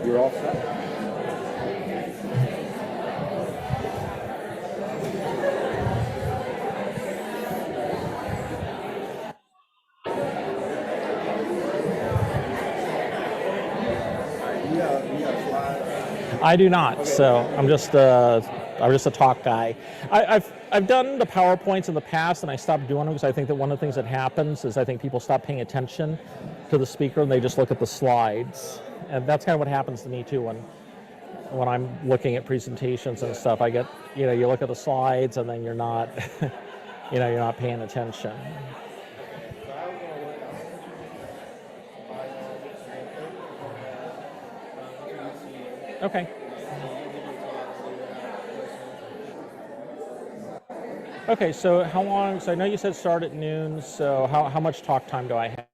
You're all set. I do not, so I'm just a talk guy. I've done the PowerPoints in the past, and I stopped doing them because I think that one of the things that happens is I think people stop paying attention to the speaker and they just look at the slides, and that's kind of what happens to me too when I'm looking at presentations and stuff. I get, you look at the slides and then you're not, you're not paying attention. Okay. Okay, so how long, so I know you said start at noon, so how much talk time do I have?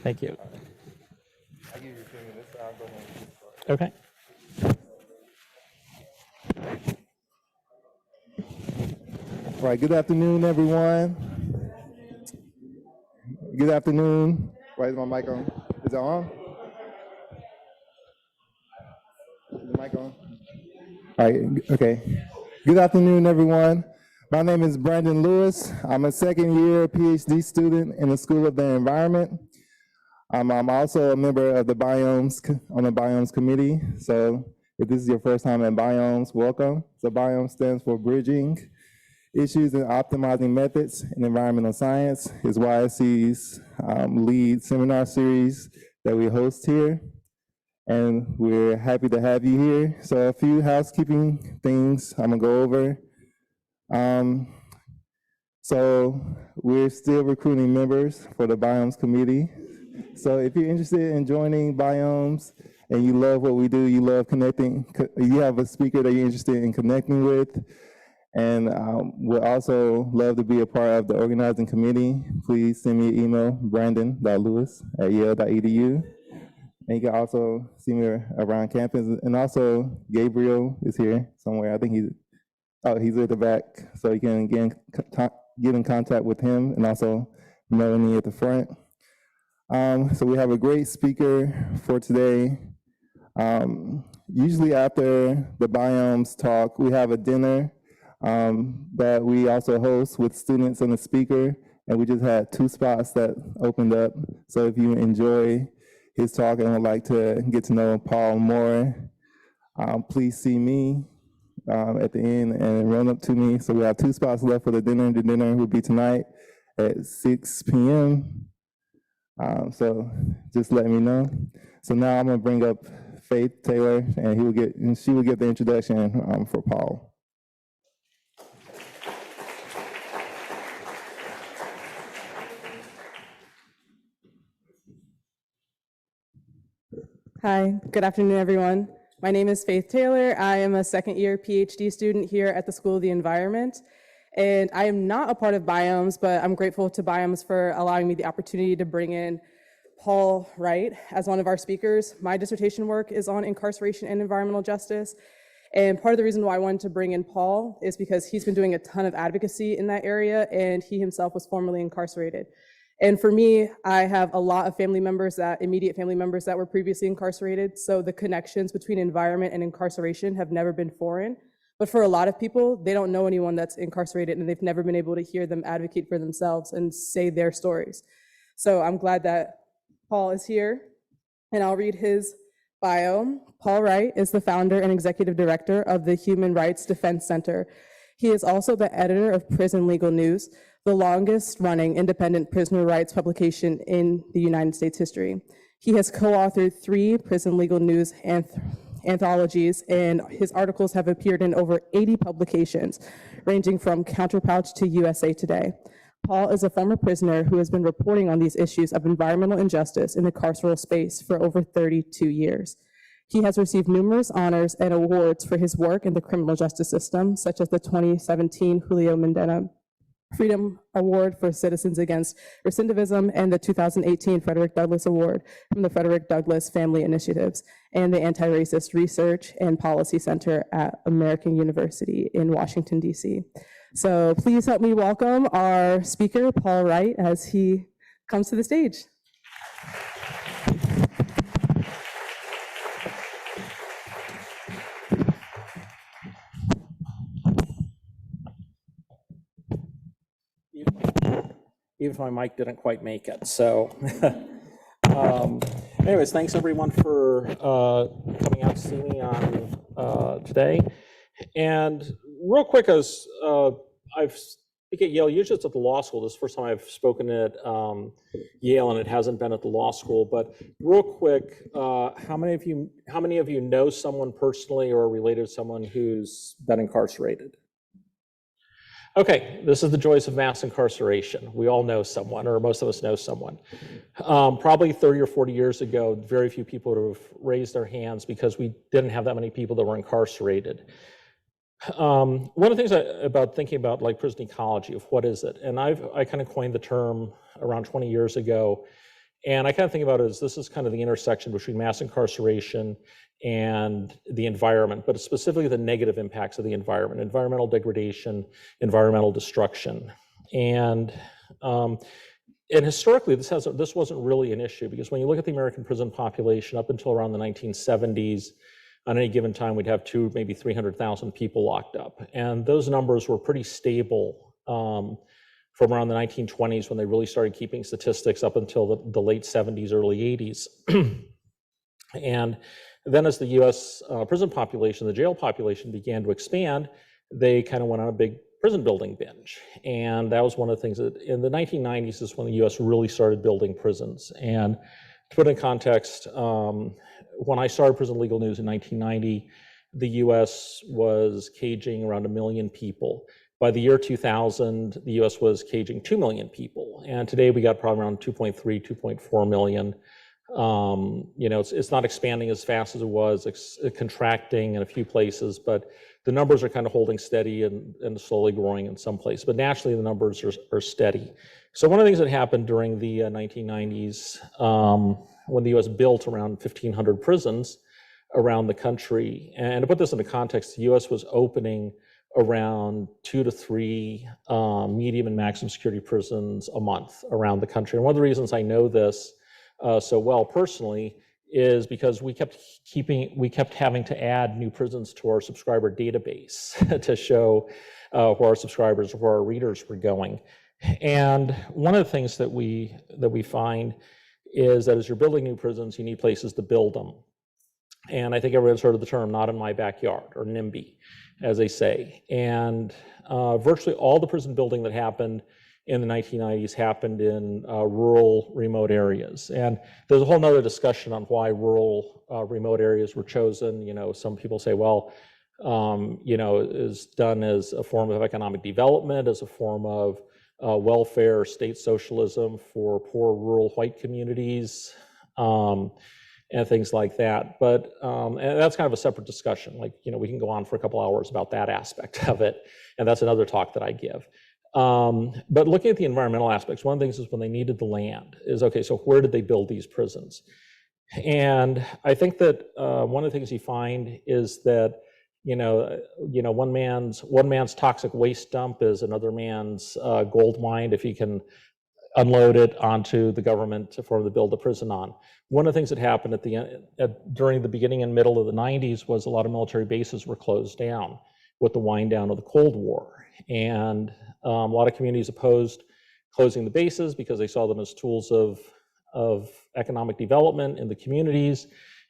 Thank you. I'll give you a few minutes. I'll go ahead and start. Okay. All right, good afternoon, everyone. Good afternoon. Why is my mic on? Is it on? Is the mic on? All right, okay. Good afternoon, everyone. My name is Brandon Lewis. I'm a second-year PhD student in the School of the Environment. I'm also a member of the on the BIOMES committee. So if this is your first time at BIOMES, welcome. So BIOMES stands for Bridging Issues and Optimizing Methods in Environmental Science. Is YSE's lead seminar series that we host here. And we're happy to have you here. So a few housekeeping things I'm gonna go over. So we're still recruiting members for the BIOMES committee. So if you're interested in joining BIOMES and you love what we do, you love connecting, you have a speaker that you're interested in connecting with, and we'd also love to be a part of the organizing committee, please send me an email, brandon.lewis@yale.edu. And you can also see me around campus. And also Gabriel is here somewhere. I think he's at the back. So you can get in contact with him, and also Melanie at the front. So we have a great speaker for today. Usually after the BIOMES talk, we have a dinner that we also host with students and the speaker. and we just had 2 spots that opened up. So if you enjoy his talk and would like to get to know Paul more, please see me at the end and run up to me. So we have 2 spots left for the dinner. The dinner will be tonight at 6 p.m. So just let me know. So now I'm gonna bring up Faith Taylor, and she will get the introduction for Paul. Hi, good afternoon, everyone. My name is Faith Taylor. I am a second-year PhD student here at the School of the Environment, and I am not a part of BIOMES, but I'm grateful to BIOMES for allowing me the opportunity to bring in Paul Wright as one of our speakers. My dissertation work is on incarceration and environmental justice, and part of the reason why I wanted to bring in Paul is because he's been doing a ton of advocacy in that area, and he himself was formerly incarcerated. And for me, I have a lot of family members immediate family members that were previously incarcerated. So the connections between environment and incarceration have never been foreign. But for a lot of people, they don't know anyone that's incarcerated and they've never been able to hear them advocate for themselves and say their stories. So I'm glad that Paul is here, and I'll read his bio. Paul Wright is the founder and executive director of the Human Rights Defense Center. He is also the editor of Prison Legal News, the longest running independent prisoner rights publication in the United States history. He has co-authored 3 Prison Legal News anthologies, and his articles have appeared in over 80 publications, ranging from Counterpouch to USA Today. Paul is a former prisoner who has been reporting on these issues of environmental injustice in the carceral space for over 32 years. He has received numerous honors and awards for his work in the criminal justice system, such as the 2017 Julio Mendena Freedom Award for Citizens Against Recidivism and the 2018 Frederick Douglass Award from the Frederick Douglass Family Initiatives and the Anti-Racist Research and Policy Center at American University in Washington, D.C. So please help me welcome our speaker, Paul Wright, as he comes to the stage. Even if my mic didn't quite make it. So anyways, thanks everyone for coming out to see me on today. And real quick, as I've speak at Yale, usually it's at the law school. This is the first time I've spoken at Yale, and it hasn't been at the law school. But real quick, how many of you know someone personally or are related to someone who's been incarcerated? Okay, this is the joys of mass incarceration. We all know someone, or most of us know someone. Probably 30 or 40 years ago, very few people would have raised their hands because we didn't have that many people that were incarcerated. One of the things about thinking about like prison ecology, of what is it? And I kind of coined the term around 20 years ago. And I kind of think about it as this is kind of the intersection between mass incarceration and the environment, but specifically the negative impacts of the environment, environmental degradation, environmental destruction. And historically, this wasn't really an issue, because when you look at the American prison population up until around the 1970s, on any given time, we'd have 200,000, maybe 300,000 people locked up. And those numbers were pretty stable from around the 1920s, when they really started keeping statistics, up until the late 70s, early 80s. And then as the US prison population, the jail population began to expand, they kind of went on a big prison building binge. And that was one of the things that in the 1990s is when the US really started building prisons. And to put in context, when I started Prison Legal News in 1990, the US was caging around 1 million people. By the year 2000, the US was caging 2 million people. And today we got probably around 2.3, 2.4 million. You know, it's not expanding as fast as it was, it's contracting in a few places, but the numbers are kind of holding steady and slowly growing in some places. But nationally, the numbers are steady. So one of the things that happened during the 1990s, when the US built around 1,500 prisons around the country, and to put this into context, the US was opening around 2 to 3 medium and maximum security prisons a month around the country. And one of the reasons I know this so well personally is because we kept having to add new prisons to our subscriber database to show where our subscribers, where our readers were going. And one of the things that we find is that as you're building new prisons, you need places to build them. And I think everyone's heard of the term "not in my backyard," or NIMBY, as they say. And virtually all the prison building that happened in the 1990s happened in rural, remote areas. And there's a whole nother discussion on why rural, remote areas were chosen. You know, some people say, well, you know, is done as a form of economic development, as a form of welfare, state socialism for poor rural white communities, and things like that. But and that's kind of a separate discussion. Like, you know, we can go on for a couple hours about that aspect of it, and that's another talk that I give. But looking at the environmental aspects, one of the things is when they needed the land is, okay, so where did they build these prisons? And I think that one of the things you find is that you know, one man's toxic waste dump is another man's gold mine if he can unload it onto the government for them to build a prison on. One of the things that happened during the beginning and middle of the 90s was a lot of military bases were closed down with the wind down of the Cold War. And a lot of communities opposed closing the bases because they saw them as tools of economic development in the communities.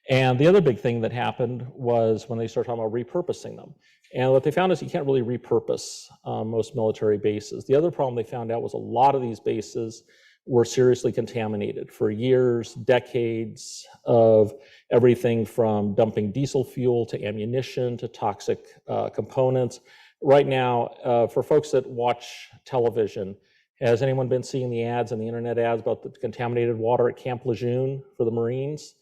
And the other big thing that happened was when they started talking about repurposing them. And what they found is you can't really repurpose most military bases. The other problem they found out was a lot of these bases were seriously contaminated for years, decades of everything from dumping diesel fuel to ammunition to toxic components. Right now, for folks that watch television, has anyone been seeing the ads and the internet ads about the contaminated water at Camp Lejeune for the Marines?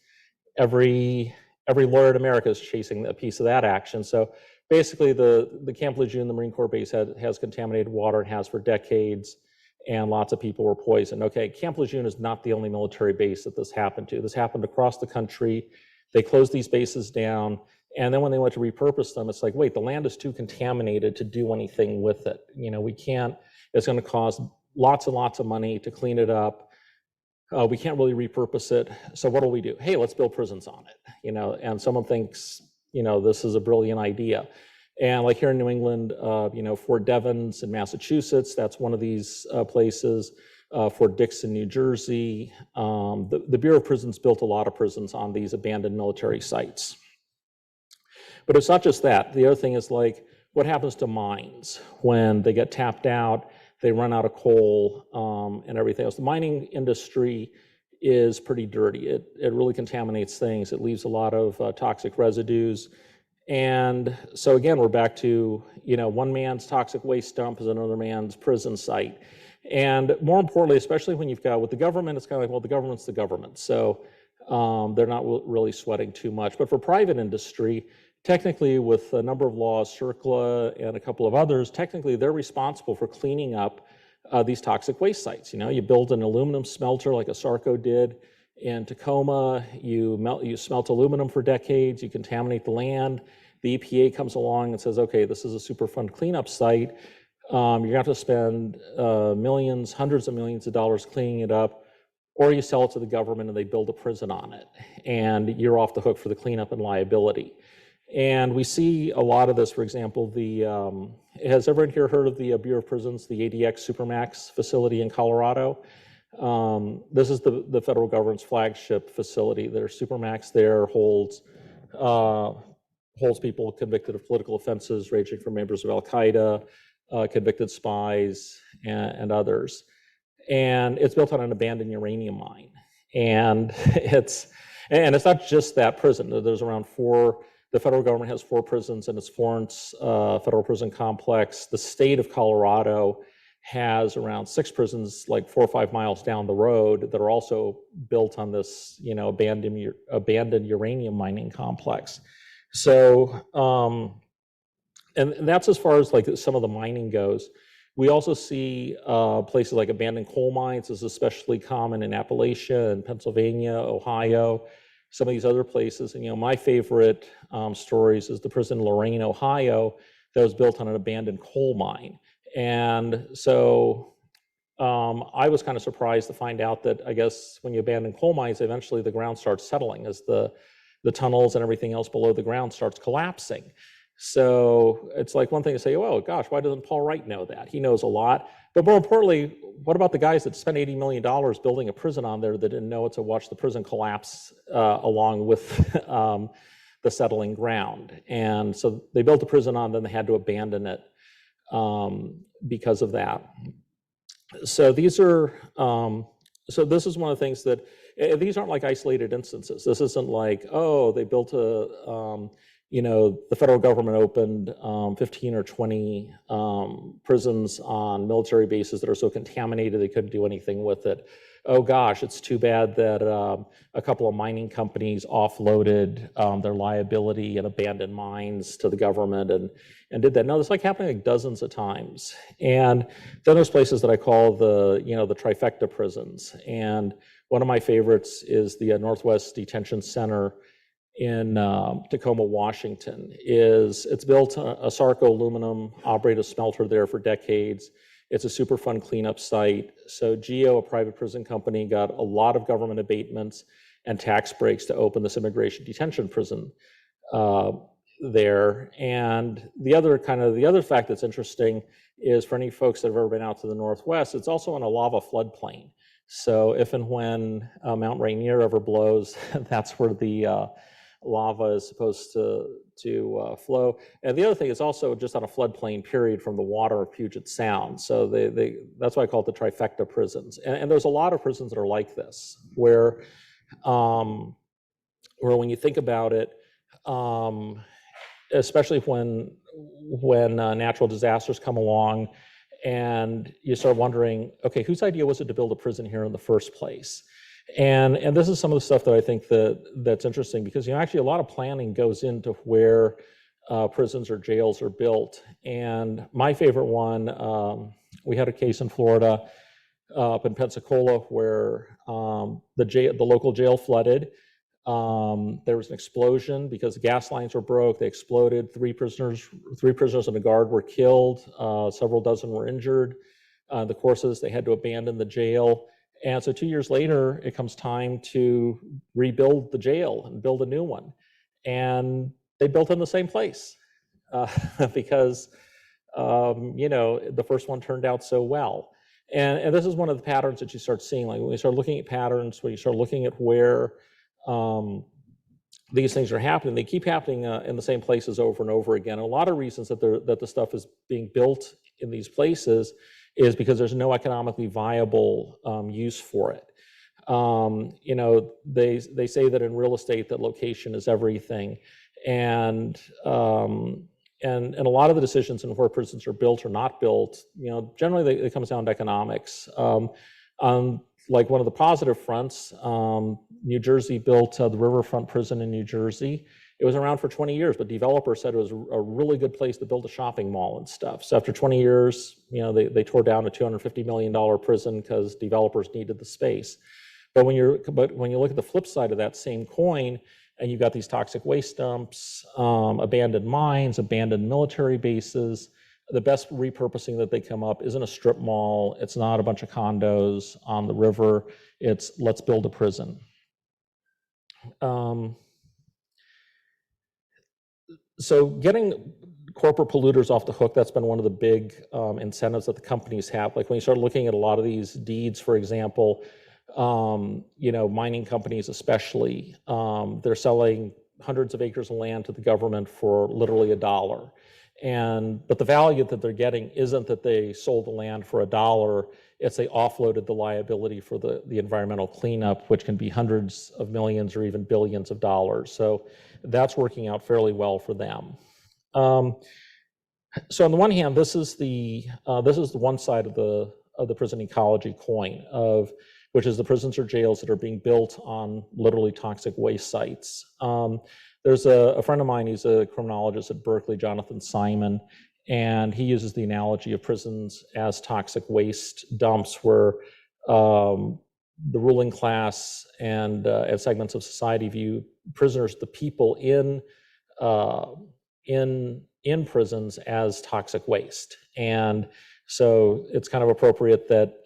Every lawyer in America is chasing a piece of that action. So basically, the Camp Lejeune, the Marine Corps base, has contaminated water and has for decades, and lots of people were poisoned. Okay, Camp Lejeune is not the only military base that this happened to. This happened across the country. They closed these bases down, and then when they went to repurpose them, it's like, wait, the land is too contaminated to do anything with it. You know, we can't. It's going to cost lots and lots of money to clean it up. We can't really repurpose it. So what do? Hey, let's build prisons on it. You know, and someone thinks, you know, this is a brilliant idea. And like here in New England, you know, Fort Devens in Massachusetts, that's one of these places. Fort Dixon, New Jersey. The Bureau of Prisons built a lot of prisons on these abandoned military sites. But it's not just that. The other thing is, like, what happens to mines when they get tapped out? They run out of coal and everything else. The mining industry is pretty dirty. It really contaminates things. It leaves a lot of toxic residues. And so again, we're back to, you know, one man's toxic waste dump is another man's prison site. And more importantly, especially when you've got with the government, it's kind of like, well, the government's the government. So they're not really sweating too much. But for private industry, technically, with a number of laws, CERCLA and a couple of others, technically they're responsible for cleaning up these toxic waste sites. You know, you build an aluminum smelter like ASARCO did in Tacoma, you smelt aluminum for decades, you contaminate the land. The EPA comes along and says, okay, this is a Superfund cleanup site. You're gonna have to spend millions, hundreds of millions of dollars cleaning it up, or you sell it to the government and they build a prison on it, and you're off the hook for the cleanup and liability. And we see a lot of this. For example, has everyone here heard of the Bureau of Prisons, the ADX Supermax facility in Colorado? This is the federal government's flagship facility. Their Supermax there holds people convicted of political offenses ranging from members of Al-Qaeda, convicted spies, and others. And it's built on an abandoned uranium mine. And it's not just that prison. There's around the federal government has 4 prisons in its Florence federal prison complex. The state of Colorado has around 6 prisons, like 4 or 5 miles down the road, that are also built on this, you know, abandoned uranium mining complex. So, and that's as far as like some of the mining goes. We also see places like abandoned coal mines is especially common in Appalachia and Pennsylvania, Ohio. Some of these other places, and you know, my favorite stories is the prison in Lorain, Ohio, that was built on an abandoned coal mine. And so I was kind of surprised to find out that, I guess, when you abandon coal mines, eventually the ground starts settling as the tunnels and everything else below the ground starts collapsing. So it's like one thing to say, oh gosh, why doesn't Paul Wright know that? He knows a lot. But more importantly, what about the guys that spent $80 million building a prison on there that didn't know it to watch the prison collapse along with the settling ground? And so they built a prison on, then they had to abandon it because of that. So these are, so this is one of the things that, these aren't like isolated instances. This isn't like, oh, they built a, you know, the federal government opened 15 or 20 prisons on military bases that are so contaminated they couldn't do anything with it. Oh gosh, it's too bad that a couple of mining companies offloaded their liability and abandoned mines to the government and did that. No, it's like happening like dozens of times. And then there's places that I call the, you know, the trifecta prisons. And one of my favorites is the Northwest Detention Center in Tacoma, Washington. It's built a Sarco aluminum operated smelter there for decades. It's a super fun cleanup site. So GEO, a private prison company, got a lot of government abatements and tax breaks to open this immigration detention prison there. And the other fact that's interesting is for any folks that have ever been out to the Northwest, it's also in a lava floodplain. So if and when Mount Rainier ever blows, that's where the lava is supposed to flow. And the other thing is also just on a floodplain period from the water of Puget Sound. So that's why I call it the trifecta prisons. And there's a lot of prisons that are like this, where when you think about it, especially when natural disasters come along, and you start wondering, okay, whose idea was it to build a prison here in the first place? And this is some of the stuff that I think that's interesting, because actually a lot of planning goes into where prisons or jails are built. And my favorite one, we had a case in Florida up in Pensacola where the local jail flooded. There was an explosion because the gas lines were broke. They exploded. Three prisoners and a guard were killed. Several dozen were injured. The course is they had to abandon the jail. And so 2 years later, it comes time to rebuild the jail and build a new one. And they built in the same place because, the first one turned out so well. And this is one of the patterns that you start seeing. Like when you start looking at patterns, when you start looking at where these things are happening, they keep happening in the same places over and over again. And a lot of reasons that the stuff is being built in these places is because there's no economically viable use for it. They say that in real estate that location is everything, and a lot of the decisions in where prisons are built or not built, generally it comes down to economics. Like one of the positive fronts, New Jersey built the Riverfront Prison in New Jersey. It was around for 20 years, but developers said it was a really good place to build a shopping mall and stuff. So after 20 years, they tore down a $250 million prison because developers needed the space. But when you look at the flip side of that same coin, and you've got these toxic waste dumps, abandoned mines, abandoned military bases, the best repurposing that they come up isn't a strip mall. It's not a bunch of condos on the river. It's let's build a prison. So getting corporate polluters off the hook, that's been one of the big incentives that the companies have. Like when you start looking at a lot of these deeds, for example, mining companies especially, they're selling hundreds of acres of land to the government for literally $1. But the value that they're getting isn't that they sold the land for $1, it's they offloaded the liability for the environmental cleanup, which can be hundreds of millions or even billions of dollars. So that's working out fairly well for them. So on the one hand, this is the one side of the prison ecology coin, which is the prisons or jails that are being built on literally toxic waste sites. There's a friend of mine, he's a criminologist at Berkeley, Jonathan Simon, and he uses the analogy of prisons as toxic waste dumps where the ruling class and segments of society view prisoners, the people in prisons, as toxic waste. And so it's kind of appropriate that,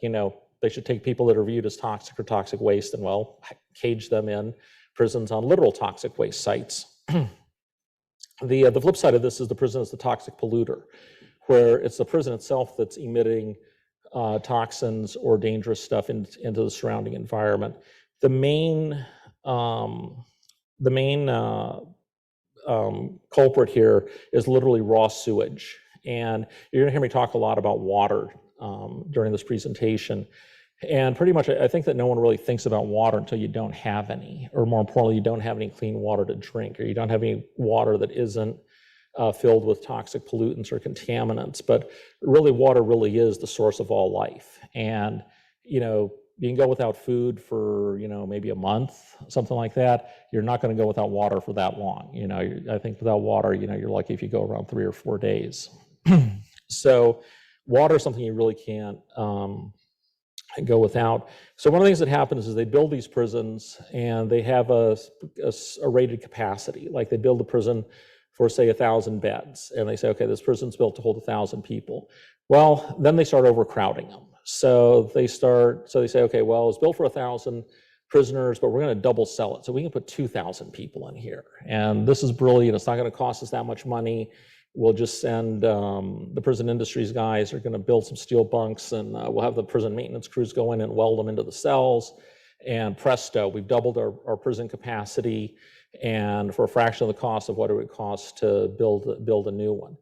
they should take people that are viewed as toxic or toxic waste and, cage them in prisons on literal toxic waste sites. The flip side of this is the prison is the toxic polluter, where it's the prison itself that's emitting toxins or dangerous stuff into the surrounding environment. The main culprit here is literally raw sewage. And you're going to hear me talk a lot about water during this presentation. And pretty much, I think that no one really thinks about water until you don't have any, or more importantly, you don't have any clean water to drink, or you don't have any water that isn't filled with toxic pollutants or contaminants. But really, water really is the source of all life. And, you know, you can go without food for, you know, maybe a month, something like that. You're not going to go without water for that long. You know, I think without water, you know, you're lucky if you go around 3 or 4 days. So water is something you really can't go without. So one of the things that happens is they build these prisons and they have a rated capacity. Like they build a prison for, say, 1,000 beds, and they say, okay, this prison's built to hold 1,000 people. Well, then they start overcrowding them. So they say, okay, well, it's built for 1,000 prisoners, but we're going to double sell it. So we can put 2,000 people in here. And this is brilliant. It's not going to cost us that much money. We'll just send the prison industries guys are going to build some steel bunks, and we'll have the prison maintenance crews go in and weld them into the cells. And presto, we've doubled our prison capacity, and for a fraction of the cost of what it would cost to build a new one.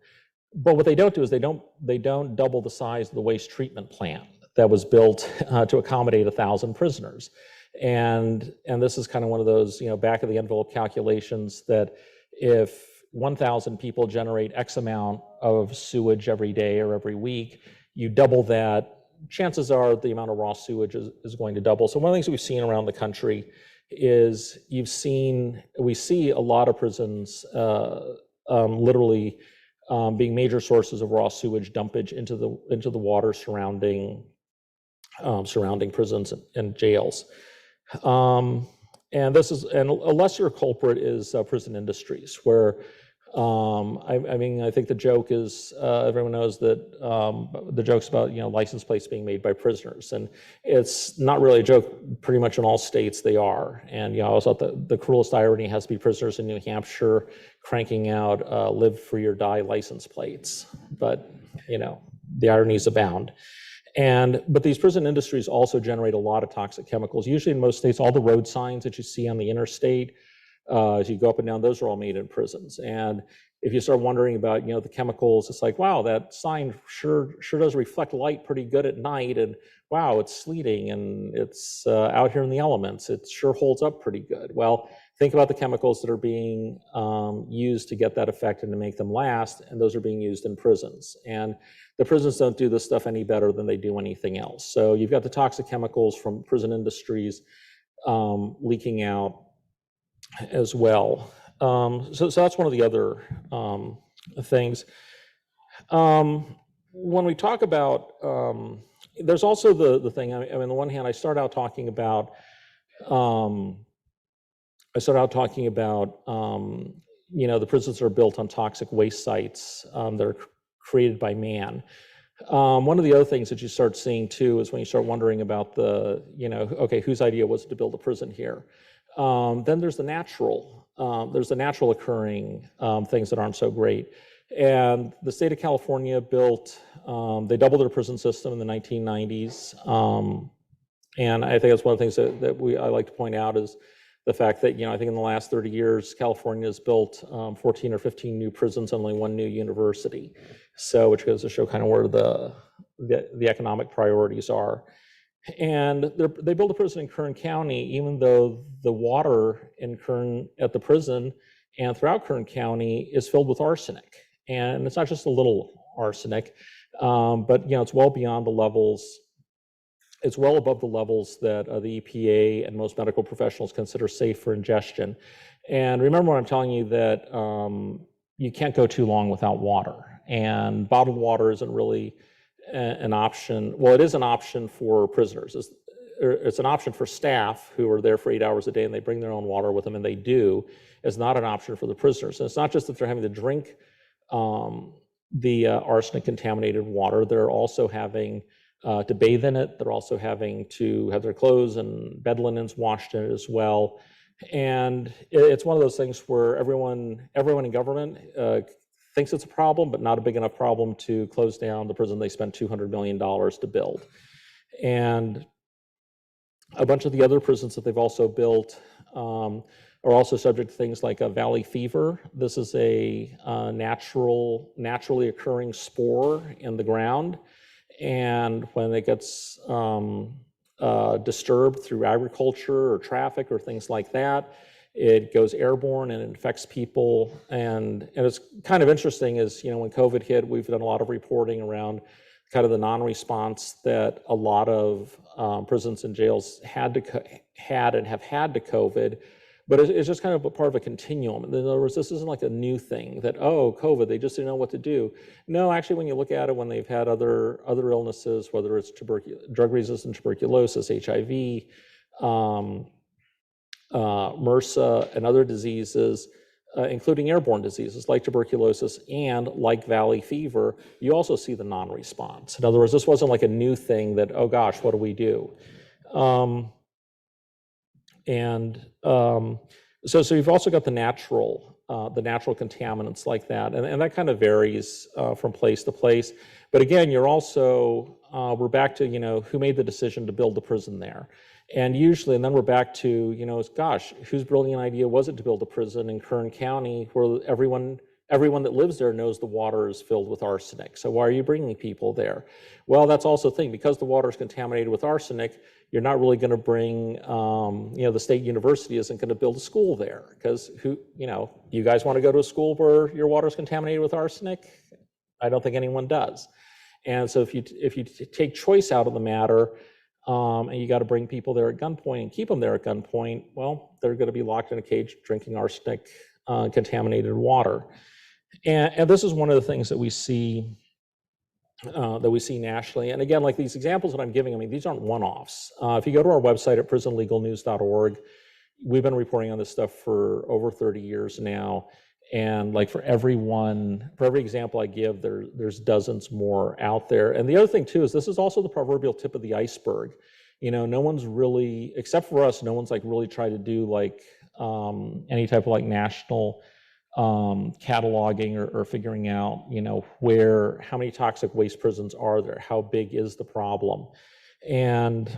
But what they don't do is they don't double the size of the waste treatment plant that was built to accommodate 1,000 prisoners. And this is kind of one of those, you know, back of the envelope calculations that if 1,000 people generate X amount of sewage every day or every week, you double that, chances are the amount of raw sewage is going to double. So one of the things we've seen around the country is we see a lot of prisons literally being major sources of raw sewage dumpage into the water surrounding prisons and jails. And a lesser culprit is prison industries, where I think the joke is everyone knows that the joke's about, you know, license plates being made by prisoners, and it's not really a joke. Pretty much in all states they are. And, you know, I always thought the cruelest irony has to be prisoners in New Hampshire cranking out live free or die license plates, but, you know, the ironies abound. But these prison industries also generate a lot of toxic chemicals. Usually in most states, all the road signs that you see on the interstate, as you go up and down, those are all made in prisons. And if you start wondering about, you know, the chemicals, it's like, wow, that sign sure does reflect light pretty good at night, and wow, it's sleeting and it's out here in the elements. It sure holds up pretty good. Well, think about the chemicals that are being used to get that effect and to make them last, and those are being used in prisons. And the prisons don't do this stuff any better than they do anything else. So you've got the toxic chemicals from prison industries leaking out as well. So that's one of the other things. When we talk about, there's also the thing, I mean, on the one hand, I start out talking about, you know, the prisons are built on toxic waste sites that are created by man. One of the other things that you start seeing too is when you start wondering about you know, okay, whose idea was it to build a prison here? Then there's the natural occurring things that aren't so great. And the state of California built, they doubled their prison system in the 1990s. And I think that's one of the things that I like to point out is the fact that, you know, I think in the last 30 years, California has built 14 or 15 new prisons and only one new university. So, which goes to show kind of where the economic priorities are. And they built a prison in Kern County, even though the water in Kern at the prison and throughout Kern County is filled with arsenic. And it's not just a little arsenic, but, you know, it's well beyond the levels. It's well above the levels that the EPA and most medical professionals consider safe for ingestion. And remember when I'm telling you that you can't go too long without water. And bottled water isn't really an option. Well, it is an option for prisoners. It's an option for staff who are there for 8 hours a day and they bring their own water with them, and they do. It's not an option for the prisoners. And it's not just that they're having to drink the arsenic contaminated water. They're also having to bathe in it. They're also having to have their clothes and bed linens washed in it as well. And it's one of those things where everyone in government thinks it's a problem, but not a big enough problem to close down the prison they spent $200 million to build. And a bunch of the other prisons that they've also built are also subject to things like a valley fever. This is a naturally occurring spore in the ground. And when it gets disturbed through agriculture or traffic or things like that, it goes airborne and it infects people. And it's kind of interesting is, when COVID hit, we've done a lot of reporting around kind of the non-response that a lot of prisons and jails had and have had to COVID. But it's just kind of a part of a continuum. In other words, this isn't like a new thing that, oh, COVID, they just didn't know what to do. No, actually, when you look at it, when they've had other illnesses, whether it's drug-resistant tuberculosis, HIV, MRSA, and other diseases, including airborne diseases like tuberculosis and like valley fever, you also see the non-response. In other words, this wasn't like a new thing that, oh gosh, what do we do? So you've also got the natural contaminants like that, and that kind of varies from place to place. But again, you're also we're back to who made the decision to build the prison there, and then we're back to gosh, whose brilliant idea was it to build a prison in Kern County where everyone that lives there knows the water is filled with arsenic. So why are you bringing people there? Well, that's also the thing, because the water is contaminated with arsenic. You're not really going to bring, the state university isn't going to build a school there because you guys want to go to a school where your water is contaminated with arsenic? I don't think anyone does. And so if you take choice out of the matter, and you got to bring people there at gunpoint and keep them there at gunpoint, well, they're going to be locked in a cage drinking arsenic contaminated water. And this is one of the things that we see nationally. And again, like these examples that I'm giving, these aren't one-offs. If you go to our website at prisonlegalnews.org, we've been reporting on this stuff for over 30 years now. And like for every example I give, there's dozens more out there. And the other thing too is this is also the proverbial tip of the iceberg. No one's really, except for us, no one's like really tried to do like any type of like national cataloging or figuring out, how many toxic waste prisons are there, how big is the problem, and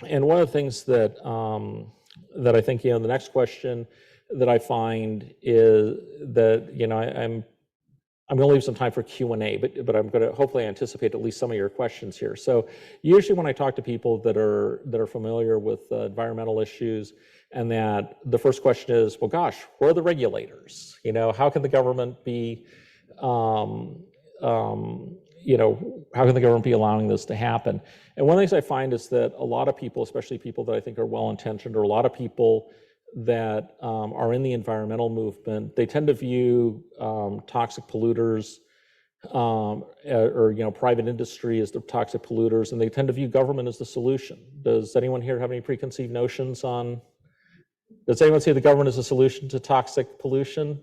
one of the things that I think the next question that I find is that I'm going to leave some time for Q&A, but I'm going to hopefully anticipate at least some of your questions here. So usually when I talk to people that are familiar with environmental issues, and that the first question is, well, gosh, where are the regulators? How can the government be, how can the government be allowing this to happen? And one of the things I find is that a lot of people, especially people that I think are well-intentioned, or a lot of people that are in the environmental movement, they tend to view toxic polluters or private industry as the toxic polluters, and they tend to view government as the solution. Does anyone here have any preconceived notions on? Does anyone see the government as a solution to toxic pollution?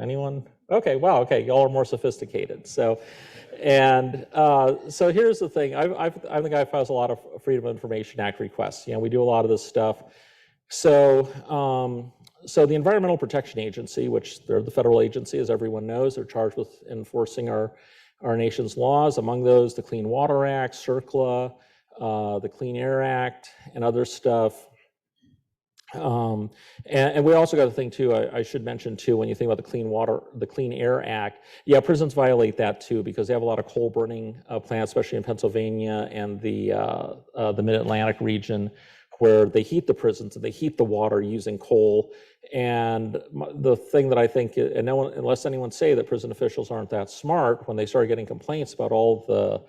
Anyone? Okay, wow, okay, y'all are more sophisticated. So, so here's the thing. I'm the guy who files a lot of Freedom of Information Act requests. We do a lot of this stuff. So the Environmental Protection Agency, which they're the federal agency, as everyone knows, they're charged with enforcing our nation's laws. Among those, the Clean Water Act, CERCLA, the Clean Air Act, and other stuff. And we also got a thing too, I should mention too, when you think about the Clean Air Act, yeah, prisons violate that too, because they have a lot of coal burning plants, especially in Pennsylvania and the Mid-Atlantic region, where they heat the prisons and they heat the water using coal. And the thing that I think, and no one, unless anyone say that prison officials aren't that smart, when they started getting complaints about all the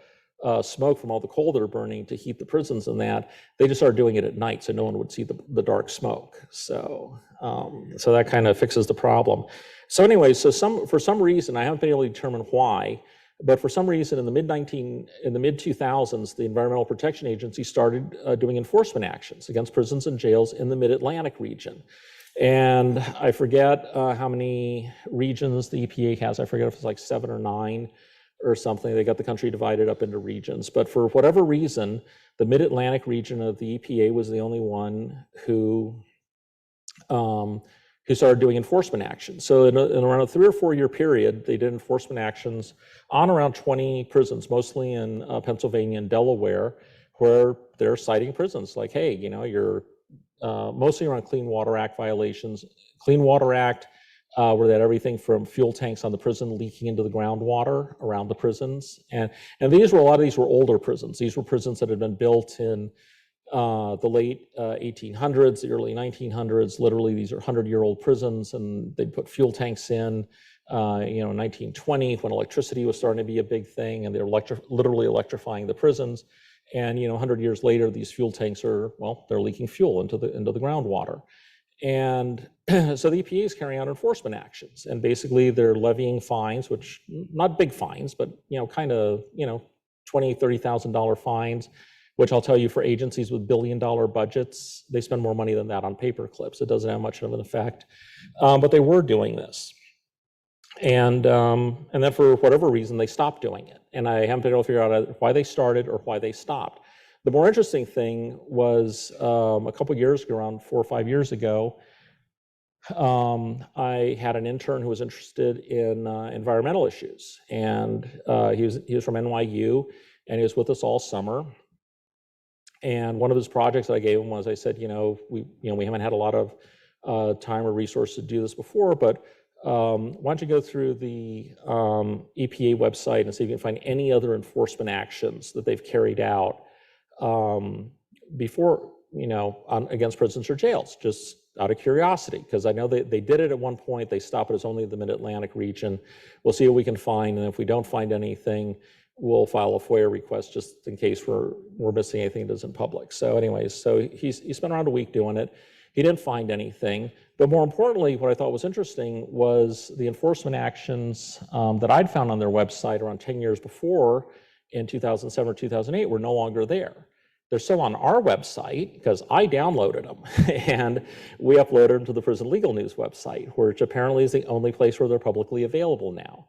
smoke from all the coal that are burning to heat the prisons and that, they just started doing it at night so no one would see the dark smoke. So so that kind of fixes the problem. So anyway, for some reason, I haven't been able to determine why, but for some reason in the mid-2000s, the Environmental Protection Agency started doing enforcement actions against prisons and jails in the Mid-Atlantic region. And I forget how many regions the EPA has. I forget if it's like 7 or 9 or something. They got the country divided up into regions. But for whatever reason, the Mid-Atlantic region of the EPA was the only one who who started doing enforcement actions. So in around a 3 or 4 year period, they did enforcement actions on around 20 prisons, mostly in Pennsylvania and Delaware, where they're citing prisons like, hey, you know, you're mostly around Clean Water Act violations. Clean Water Act, where they had everything from fuel tanks on the prison leaking into the groundwater around the prisons. And a lot of these were older prisons. These were prisons that had been built in the late 1800s, the early 1900s. Literally, these are 100-year-old prisons, and they'd put fuel tanks in, you know, in 1920 when electricity was starting to be a big thing, and they're literally electrifying the prisons. And, you know, 100 years later, these fuel tanks are, well, they're leaking fuel into the groundwater. And so the EPA is carrying out enforcement actions, and basically they're levying fines, which not big fines, but, you know, kind of, you know, $20,000, $30,000 fines, which I'll tell you, for agencies with billion-dollar budgets, they spend more money than that on paper clips. It doesn't have much of an effect, but they were doing this. And then for whatever reason, they stopped doing it. And I haven't been able to figure out why they started or why they stopped. The more interesting thing was a couple years ago, around 4 or 5 years ago, I had an intern who was interested in environmental issues. And he was from NYU, and he was with us all summer. And one of his projects that I gave him was, I said, you know, we haven't had a lot of time or resources to do this before, but why don't you go through the EPA website and see if you can find any other enforcement actions that they've carried out before, you know, against prisons or jails, just out of curiosity, because I know they did it at one point. They stopped it as only the Mid-Atlantic region. We'll see what we can find, and if we don't find anything, we'll file a FOIA request just in case we're missing anything that isn't public. So anyways, so he spent around a week doing it. He didn't find anything, but more importantly, what I thought was interesting was the enforcement actions that I'd found on their website around 10 years before, in 2007 or 2008, were no longer there. They're still on our website because I downloaded them, and we uploaded them to the Prison Legal News website, which apparently is the only place where they're publicly available now.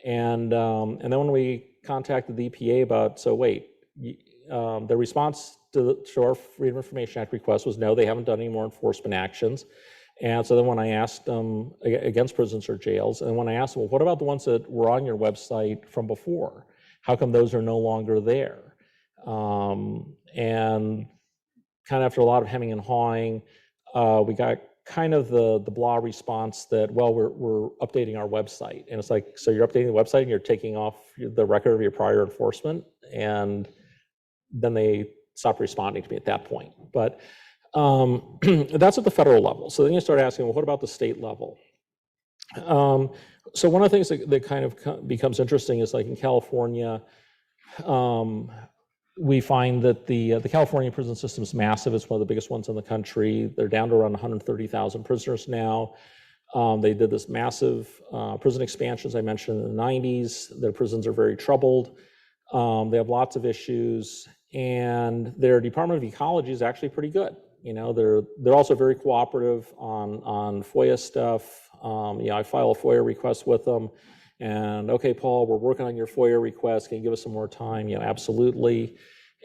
And then when we contacted the EPA about, so wait, the response to our Freedom of Information Act request was no, they haven't done any more enforcement actions. And so then when I asked them against prisons or jails, and when I asked them, well, what about the ones that were on your website from before? How come those are no longer there? And kind of after a lot of hemming and hawing, we got kind of the blah response that, well, we're updating our website. And it's like, so you're updating the website and you're taking off the record of your prior enforcement? And then they stopped responding to me at that point. But that's at the federal level. So then you start asking, well, what about the state level? So one of the things that kind of becomes interesting is, like in California, we find that the California prison system is massive. It's one of the biggest ones in the country. They're down to around 130,000 prisoners now. They did this massive prison expansion, as I mentioned, in the 90s. Their prisons are very troubled. They have lots of issues, and their Department of Ecology is actually pretty good. You know, they're also very cooperative on FOIA stuff. You know, I file a FOIA request with them, and okay, Paul, we're working on your FOIA request. Can you give us some more time? You know, absolutely.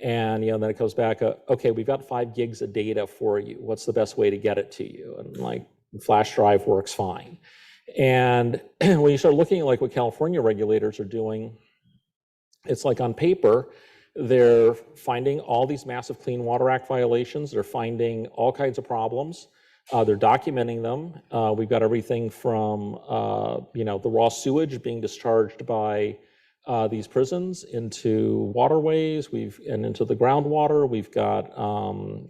And you know, then it comes back, okay, we've got 5 gigs of data for you. What's the best way to get it to you? And like, flash drive works fine. And when you start looking at like what California regulators are doing, it's like on paper, they're finding all these massive Clean Water Act violations. They're finding all kinds of problems. They're documenting them. We've got everything from you know, the raw sewage being discharged by these prisons into waterways, and into the groundwater. We've got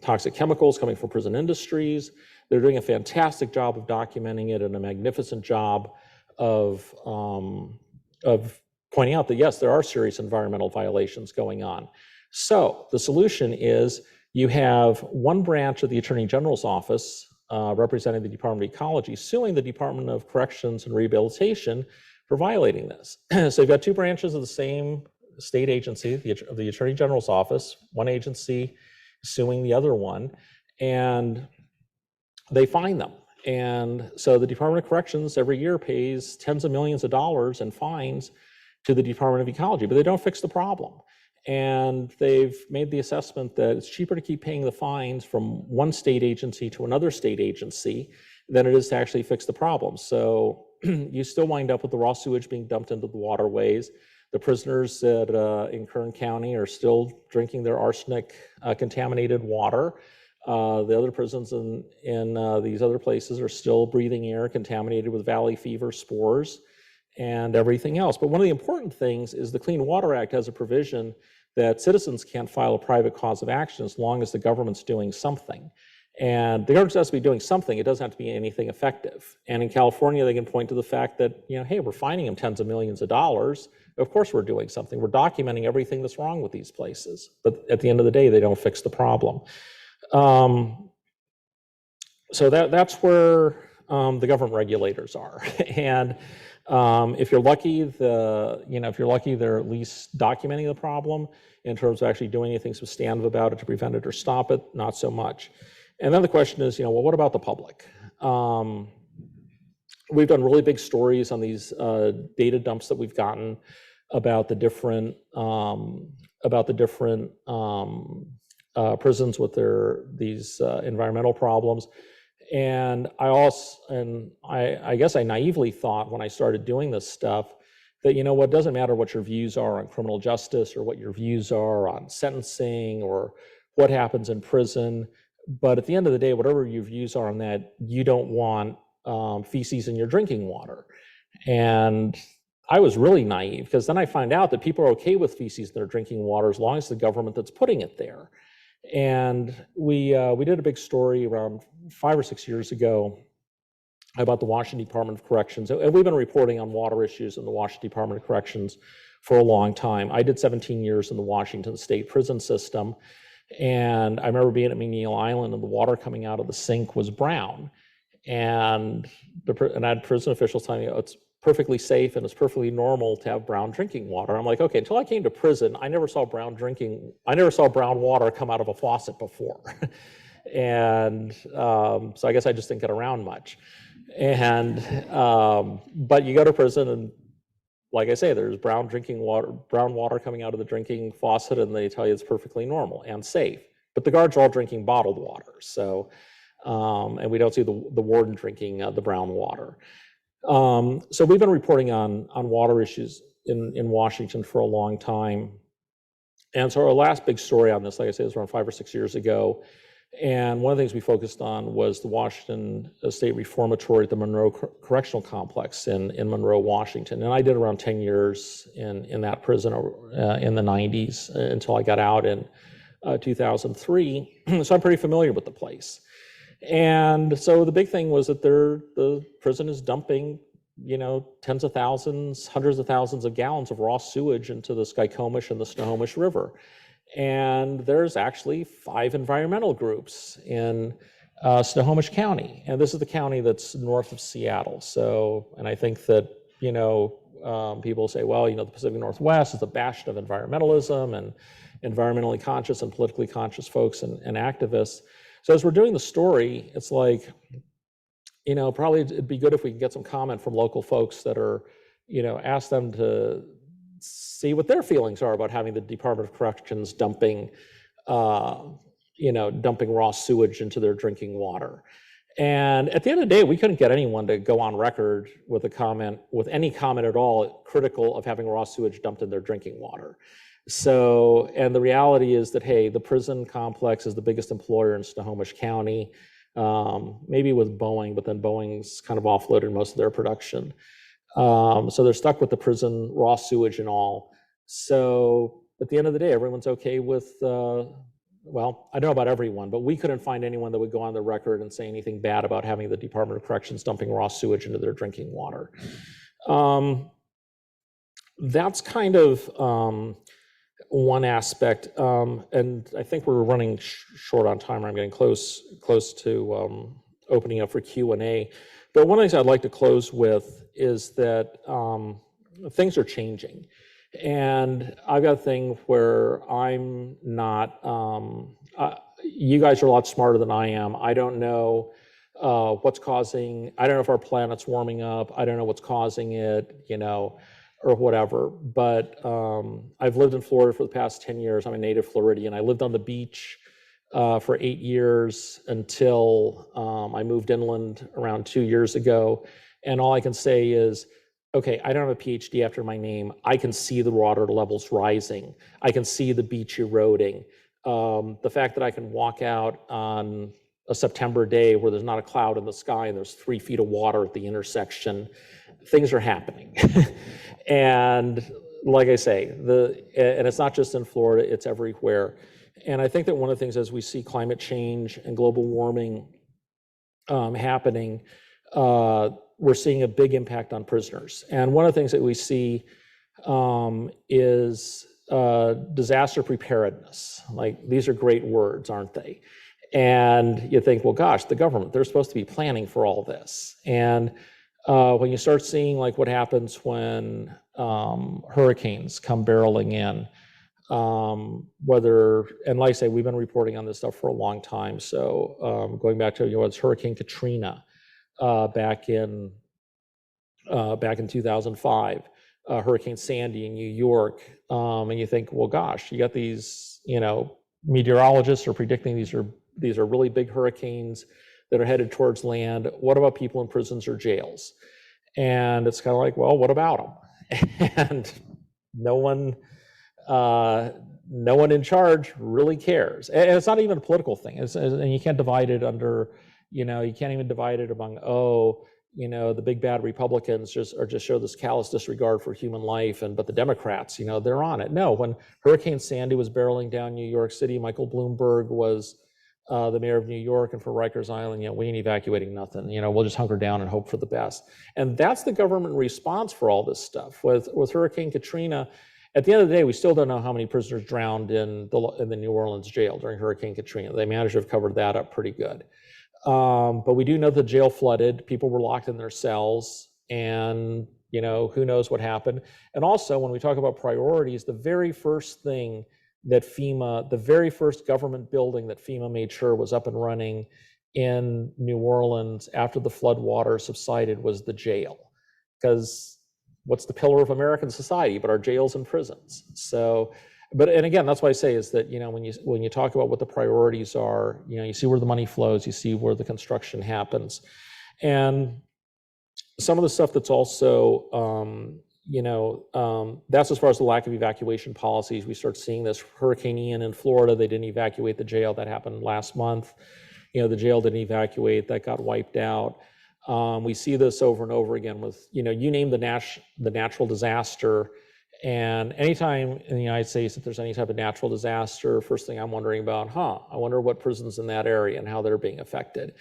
toxic chemicals coming from prison industries. They're doing a fantastic job of documenting it, and a magnificent job of pointing out that, yes, there are serious environmental violations going on. So the solution is you have one branch of the Attorney General's office representing the Department of Ecology suing the Department of Corrections and Rehabilitation for violating this. So you've got 2 branches of the same state agency, the Attorney General's office, one agency suing the other one, and they fine them. And so the Department of Corrections every year pays tens of millions of dollars in fines to the Department of Ecology, but they don't fix the problem. And they've made the assessment that it's cheaper to keep paying the fines from one state agency to another state agency than it is to actually fix the problem. So you still wind up with the raw sewage being dumped into the waterways. The prisoners in Kern County are still drinking their arsenic contaminated water. The other prisons in these other places are still breathing air contaminated with valley fever spores and everything else. But one of the important things is the Clean Water Act has a provision that citizens can't file a private cause of action as long as the government's doing something. And the government has to be doing something. It doesn't have to be anything effective. And in California, they can point to the fact that, hey, we're fining them tens of millions of dollars. Of course we're doing something. We're documenting everything that's wrong with these places. But at the end of the day, they don't fix the problem. So that's where the government regulators are. And if you're lucky, they're at least documenting the problem in terms of actually doing anything substantive about it to prevent it or stop it, not so much. And then the question is, well, what about the public? We've done really big stories on these data dumps that we've gotten about the different prisons with these environmental problems. And I guess I naively thought when I started doing this stuff that, it doesn't matter what your views are on criminal justice or what your views are on sentencing or what happens in prison. But at the end of the day, whatever your views are on that, you don't want feces in your drinking water. And I was really naive, because then I find out that people are okay with feces in their drinking water as long as the government that's putting it there. And we did a big story around 5 or 6 years ago about the Washington Department of Corrections. And we've been reporting on water issues in the Washington Department of Corrections for a long time. I did 17 years in the Washington State prison system. And I remember being at McNeil Island and the water coming out of the sink was brown. And I had prison officials telling me, it's perfectly safe and it's perfectly normal to have brown drinking water. I'm like, okay, until I came to prison, I never saw brown water come out of a faucet before. And so I guess I just didn't get around much. And but you go to prison and, like I say, there's brown water coming out of the drinking faucet, and they tell you it's perfectly normal and safe. But the guards are all drinking bottled water. So, and we don't see the warden drinking the brown water. So we've been reporting on water issues in Washington for a long time. And so our last big story on this, like I said, was around 5 or 6 years ago. And one of the things we focused on was the Washington State Reformatory at the Monroe Correctional Complex in Monroe, Washington. And I did around 10 years in that prison in the 90s until I got out in 2003. So I'm pretty familiar with the place. And so the big thing was that the prison is dumping, tens of thousands, hundreds of thousands of gallons of raw sewage into the Skykomish and the Snohomish River. And there's actually 5 environmental groups in Snohomish County. And this is the county that's north of Seattle. So, and I think that, people say, well, the Pacific Northwest is a bastion of environmentalism and environmentally conscious and politically conscious folks and activists. So as we're doing the story, it's like, probably it'd be good if we could get some comment from local folks that are, ask them to see what their feelings are about having the Department of Corrections dumping raw sewage into their drinking water. And at the end of the day, we couldn't get anyone to go on record with any comment at all critical of having raw sewage dumped in their drinking water. So, and the reality is that, hey, the prison complex is the biggest employer in Snohomish County, maybe with Boeing, but then Boeing's kind of offloaded most of their production. So they're stuck with the prison raw sewage and all. So at the end of the day, everyone's okay with, well, I don't know about everyone, but we couldn't find anyone that would go on the record and say anything bad about having the Department of Corrections dumping raw sewage into their drinking water. That's kind of one aspect, and I think we're running short on time. I'm getting close to opening up for Q&A. But one of the things I'd like to close with is that things are changing. And I've got a thing where I'm not, you guys are a lot smarter than I am. I don't know I don't know if our planet's warming up. I don't know what's causing it, or whatever. But I've lived in Florida for the past 10 years. I'm a native Floridian. I lived on the beach for 8 years until I moved inland around 2 years ago. And all I can say is, okay, I don't have a PhD after my name. I can see the water levels rising. I can see the beach eroding. The fact that I can walk out on a September day where there's not a cloud in the sky and there's 3 feet of water at the intersection, things are happening. And like I say, and it's not just in Florida, it's everywhere. And I think that one of the things as we see climate change and global warming happening, we're seeing a big impact on prisoners. And one of the things that we see is disaster preparedness. Like, these are great words, aren't they? And you think, well, gosh, the government, they're supposed to be planning for all this. And when you start seeing like what happens when hurricanes come barreling in, and like I say, we've been reporting on this stuff for a long time. So going back to, it's Hurricane Katrina back in 2005, Hurricane Sandy in New York, and you think, well, gosh, you got these, meteorologists are predicting these are really big hurricanes that are headed towards land. What about people in prisons or jails? And it's kind of like, well, what about them? And no one in charge really cares. And it's not even a political thing. And you can't divide it under, you can't even divide it among, the big bad Republicans just show this callous disregard for human life, but the Democrats, they're on it. No, when Hurricane Sandy was barreling down New York City, Michael Bloomberg was the mayor of New York, and for Rikers Island, we ain't evacuating nothing. We'll just hunker down and hope for the best. And that's the government response for all this stuff. With Hurricane Katrina, at the end of the day, we still don't know how many prisoners drowned in the New Orleans jail during Hurricane Katrina. They managed to have covered that up pretty good. But we do know the jail flooded. People were locked in their cells, and who knows what happened. And also, when we talk about priorities, the very first thing that the very first government building that FEMA made sure was up and running in New Orleans after the flood water subsided was the jail. Because what's the pillar of American society but our jails and prisons? So, and again, that's why I say is that, when you talk about what the priorities are, you see where the money flows, you see where the construction happens. And some of the stuff that's also, that's as far as the lack of evacuation policies. We start seeing this. Hurricane Ian in Florida, they didn't evacuate the jail. That happened last month. The jail didn't evacuate, that got wiped out. We see this over and over again with, you name the natural disaster. And anytime in the United States that there's any type of natural disaster, first thing I'm wondering about, I wonder what prisons in that area and how they're being affected.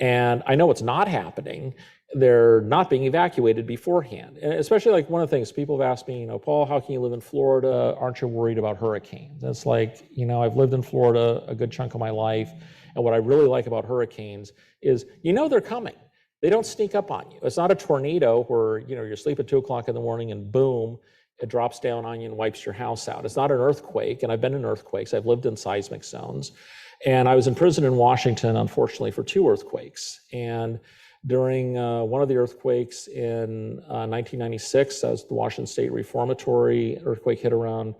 And I know it's not happening. They're not being evacuated beforehand. And especially like one of the things people have asked me, Paul, how can you live in Florida? Aren't you worried about hurricanes? It's like, I've lived in Florida a good chunk of my life. And what I really like about hurricanes is, they're coming. They don't sneak up on you. It's not a tornado where, you're asleep at 2 o'clock in the morning and boom, it drops down on you and wipes your house out. It's not an earthquake, and I've been in earthquakes. I've lived in seismic zones. And I was in prison in Washington, unfortunately, for 2 earthquakes. And during one of the earthquakes in 1996, that was the Washington State Reformatory earthquake, hit around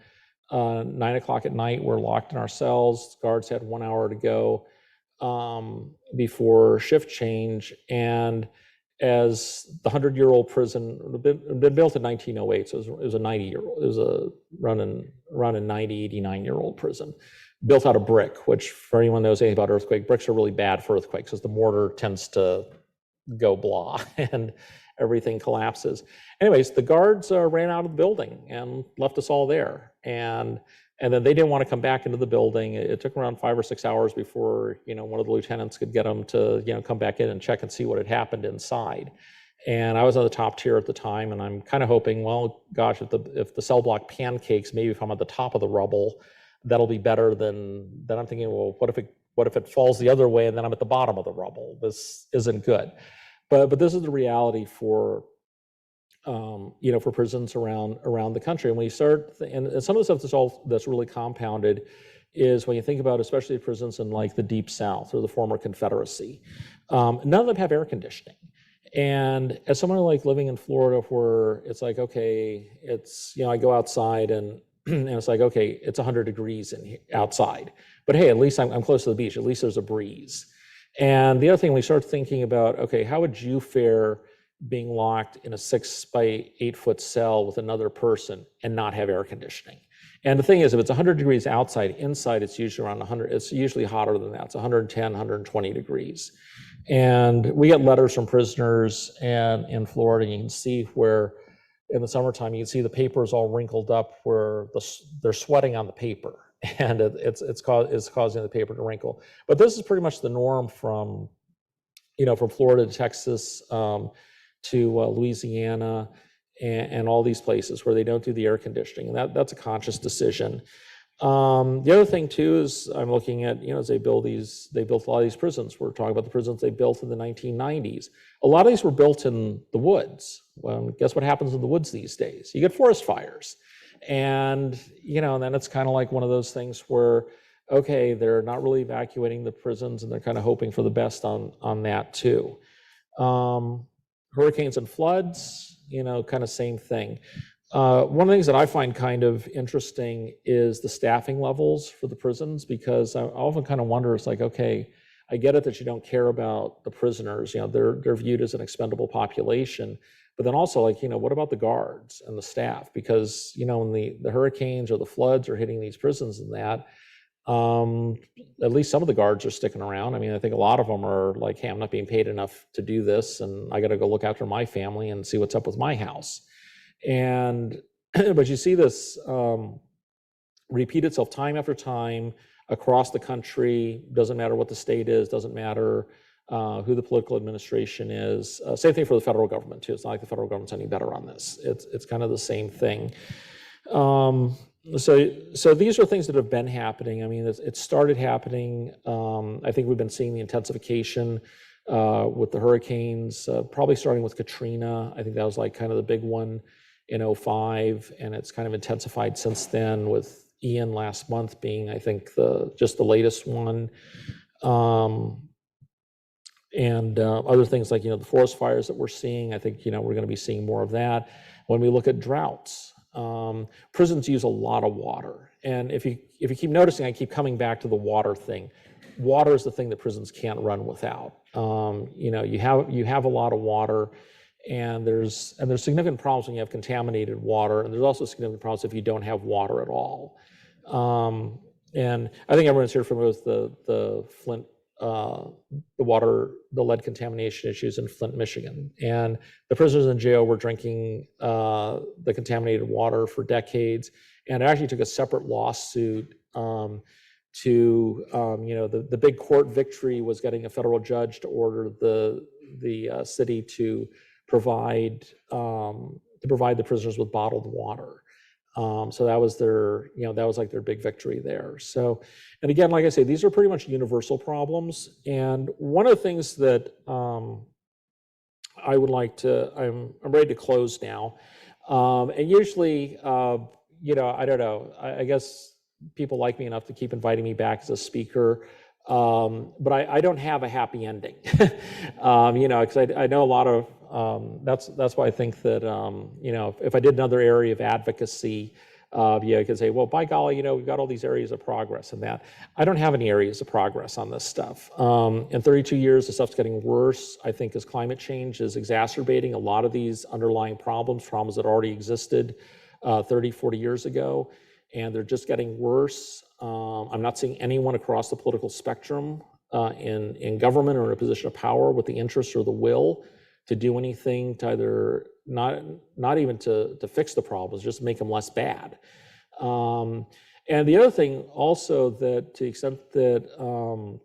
9 o'clock at night. We're locked in our cells. Guards had 1 hour to go before shift change. And as the 100-year-old prison, been built in 1908, so it was a 90-year-old, it was a running 90, 89-year-old prison, built out of brick, which for anyone who knows anything about earthquake, bricks are really bad for earthquakes because the mortar tends to go blah and everything collapses. Anyways, the guards ran out of the building and left us all there. And then they didn't want to come back into the building. It took around 5 or 6 hours before, one of the lieutenants could get them to, come back in and check and see what had happened inside. And I was on the top tier at the time, and I'm kind of hoping, well, gosh, if the cell block pancakes, maybe if I'm at the top of the rubble, that'll be better than I'm thinking, well, what if it falls the other way and then I'm at the bottom of the rubble? This isn't good. But this is the reality for for prisons around the country. And when you start, and some of the stuff that's really compounded is when you think about, especially prisons in like the Deep South or the former Confederacy, none of them have air conditioning. And as someone like living in Florida, where it's like, okay, it's, I go outside and and it's like, okay, it's 100 degrees outside, but hey, at least I'm close to the beach. At least there's a breeze. And the other thing, we start thinking about, okay, how would you fare being locked in a 6 by 8 foot cell with another person and not have air conditioning? And the thing is, if it's 100 degrees outside, inside it's usually around 100. It's usually hotter than that. It's 110, 120 degrees. And we get letters from prisoners and in Florida, you can see where in the summertime, you can see the paper is all wrinkled up where they're sweating on the paper, and it's causing the paper to wrinkle. But this is pretty much the norm from Florida to Texas to Louisiana and all these places where they don't do the air conditioning, and that's a conscious decision. The other thing too is I'm looking at, as they built a lot of these prisons. We're talking about the prisons they built in the 1990s. A lot of these were built in the woods. Well, guess what happens in the woods these days? You get forest fires. And, and then it's kind of like one of those things where, okay, they're not really evacuating the prisons and they're kind of hoping for the best on that too. Hurricanes and floods, kind of same thing. One of the things that I find kind of interesting is the staffing levels for the prisons, because I often kind of wonder, it's like, okay, I get it that you don't care about the prisoners, they're viewed as an expendable population, but then also like, what about the guards and the staff? Because, when the hurricanes or the floods are hitting these prisons and that, at least some of the guards are sticking around. I mean, I think a lot of them are like, hey, I'm not being paid enough to do this, and I got to go look after my family and see what's up with my house. And but you see this repeat itself time after time across the country. Doesn't matter what the state is, doesn't matter who the political administration is. Same thing for the federal government too. It's not like the federal government's any better on this. It's kind of the same thing. So these are things that have been happening. I mean, it started happening. I think we've been seeing the intensification with the hurricanes, probably starting with Katrina. I think that was like kind of the big one in 2005, and it's kind of intensified since then, with Ian last month being, I think, just the latest one. And other things like, the forest fires that we're seeing, I think, we're going to be seeing more of that. When we look at droughts, prisons use a lot of water. And if you keep noticing, I keep coming back to the water thing. Water is the thing that prisons can't run without. You have a lot of water, and there's significant problems when you have contaminated water, and there's also significant problems if you don't have water at all. And I think everyone's here familiar with the Flint, the lead contamination issues in Flint, Michigan. And the prisoners in jail were drinking the contaminated water for decades, and it actually took a separate lawsuit the big court victory was getting a federal judge to order the city to provide the prisoners with bottled water. So that was like their big victory there. So, and again, like I say, these are pretty much universal problems. And one of the things that I would like to, I'm ready to close now. And usually, I don't know, I guess people like me enough to keep inviting me back as a speaker. But I don't have a happy ending, because I know a lot of, that's why I think that, if I did another area of advocacy, I could say, well, by golly, we've got all these areas of progress and that. I don't have any areas of progress on this stuff. In 32 years, the stuff's getting worse, I think, as climate change is exacerbating a lot of these underlying problems that already existed 30, 40 years ago, and they're just getting worse. I'm not seeing anyone across the political spectrum in government or in a position of power with the interest or the will to do anything to either not even to fix the problems, just make them less bad. And the other thing also, that to the extent that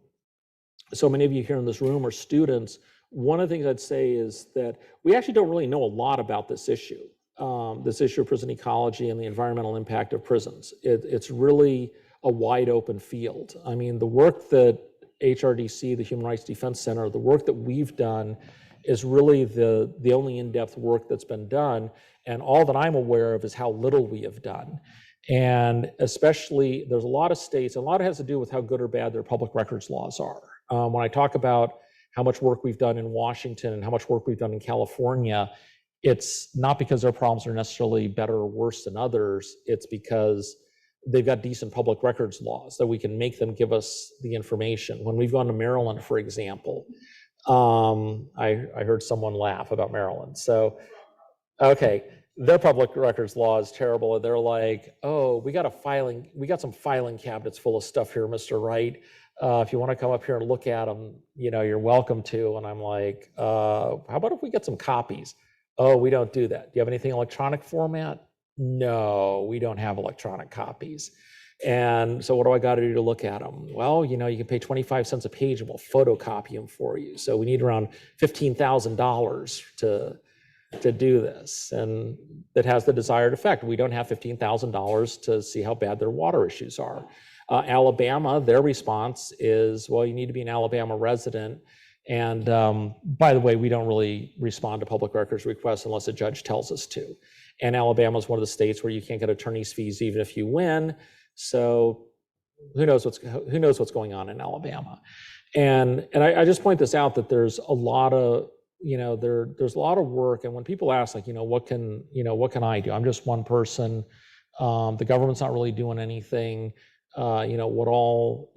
so many of you here in this room are students, one of the things I'd say is that we actually don't really know a lot about this issue of prison ecology and the environmental impact of prisons. It's really a wide open field. I mean, the work that HRDC, the Human Rights Defense Center, the work that we've done is really the only in-depth work that's been done. And all that I'm aware of is how little we have done. And especially, there's a lot of states, and a lot of it has to do with how good or bad their public records laws are. When I talk about how much work we've done in Washington and how much work we've done in California, it's not because their problems are necessarily better or worse than others. It's because they've got decent public records laws that we can make them give us the information. When we've gone to Maryland, for example, I heard someone laugh about Maryland. So, okay, their public records law is terrible. And they're like, oh, we got some filing cabinets full of stuff here, Mr. Wright. If you want to come up here and look at them, you're welcome to. And I'm like, how about if we get some copies? Oh, we don't do that. Do you have anything electronic format? No, we don't have electronic copies. And so what do I got to do to look at them? Well, you can pay 25 cents a page and we'll photocopy them for you. So we need around $15,000 to do this. And that has the desired effect. We don't have $15,000 to see how bad their water issues are. Alabama, their response is, well, you need to be an Alabama resident. And by the way, we don't really respond to public records requests unless a judge tells us to. And Alabama is one of the states where you can't get attorney's fees even if you win. So who knows what's going on in Alabama. And I just point this out that there's a lot of, there's a lot of work. And when people ask, like, what can I do? I'm just one person. The government's not really doing anything. What all,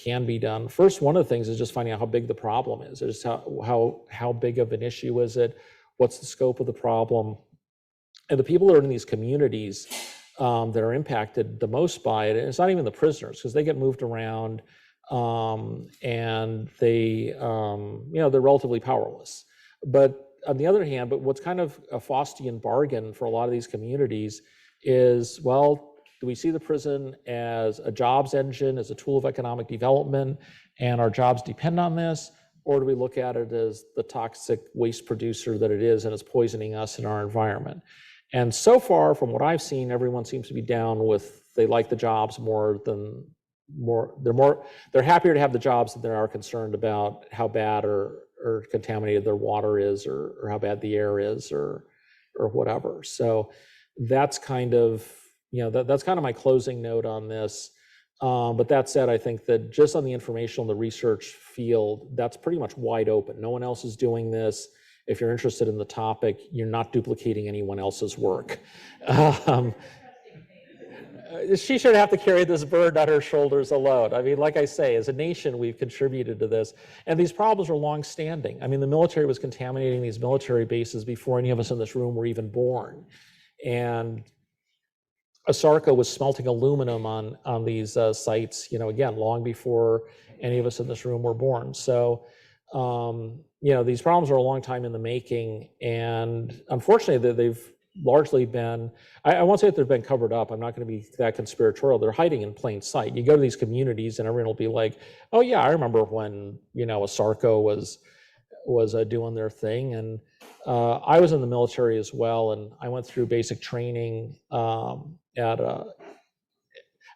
can be done. First, one of the things is just finding out how big the problem is. Just how big of an issue is it? What's the scope of the problem? And the people that are in these communities that are impacted the most by it, and it's not even the prisoners, because they get moved around and they, they're relatively powerless. But on the other hand, what's kind of a Faustian bargain for a lot of these communities is, well, do we see the prison as a jobs engine, as a tool of economic development, and our jobs depend on this? Or do we look at it as the toxic waste producer that it is and it's poisoning us in our environment? And so far, from what I've seen, everyone seems to be down with, they like the jobs they're happier to have the jobs than they are concerned about how bad or contaminated their water is or how bad the air is or whatever. So that's kind of, that's kind of my closing note on this. But that said, I think that just on the informational and the research field, that's pretty much wide open. No one else is doing this. If you're interested in the topic, you're not duplicating anyone else's work. She should have to carry this burden on her shoulders alone. I mean, like I say, as a nation, we've contributed to this. And these problems are long-standing. I mean, the military was contaminating these military bases before any of us in this room were even born. And ASARCO was smelting aluminum on these sites, again, long before any of us in this room were born. So, these problems are a long time in the making. And unfortunately, they've largely been, I won't say that they've been covered up. I'm not going to be that conspiratorial. They're hiding in plain sight. You go to these communities and everyone will be like, oh yeah, I remember when, ASARCO was doing their thing. And I was in the military as well. And I went through basic training